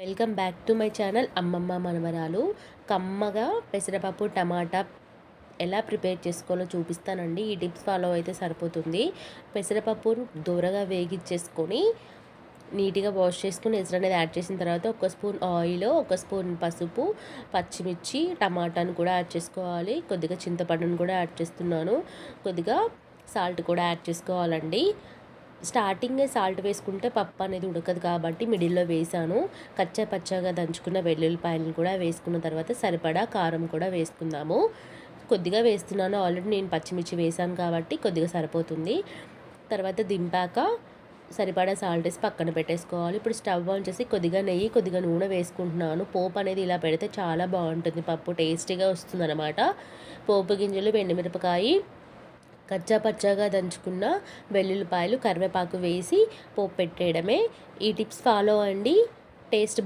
Welcome back to my channel అమ్మమ్మ మనవరాలు. కమ్మగా పెసరపప్పు టమాటా ఎలా ప్రిపేర్ చేసుకోవాలో చూపిస్తానండి. ఈ టిప్స్ ఫాలో అయితే సరిపోతుంది. పెసరపప్పును దూరగా వేగించేసుకొని నీట్గా వాష్ చేసుకుని ఎసరు అనేది యాడ్ చేసిన తర్వాత ఒక స్పూన్ ఆయిల్, ఒక స్పూన్ పసుపు, పచ్చిమిర్చి, టమాటాను కూడా యాడ్ చేసుకోవాలి. కొద్దిగా చింతపండును కూడా యాడ్ చేస్తున్నాను. కొద్దిగా సాల్ట్ కూడా యాడ్ చేసుకోవాలండి. స్టార్టింగే సాల్ట్ వేసుకుంటే పప్పు అనేది ఉడకదు కాబట్టి మిడిల్లో వేసాను. కచ్చా పచ్చాగా దంచుకున్న వెల్లుల్లిపాయలను కూడా వేసుకున్న తర్వాత సరిపడా కారం కూడా వేసుకుందాము. కొద్దిగా వేస్తున్నాను, ఆల్రెడీ నేను పచ్చిమిర్చి వేసాను కాబట్టి కొద్దిగా సరిపోతుంది. తర్వాత దింపాక సరిపడా సాల్ట్ వేసి పక్కన పెట్టేసుకోవాలి. ఇప్పుడు స్టవ్ ఆన్ చేసి కొద్దిగా నెయ్యి, కొద్దిగా నూనె వేసుకుంటున్నాను. పోపు అనేది ఇలా పెడితే చాలా బాగుంటుంది, పప్పు టేస్టీగా వస్తుంది అన్నమాట. పోపు గింజలు, ఎండుమిరపకాయ, కచ్చా పచ్చాగా దంచుకున్న వెల్లుల్లిపాయలు, కరివేపాకు వేసి పోపు పెట్టేయడమే. ఈ టిప్స్ ఫాలో అండి, టేస్ట్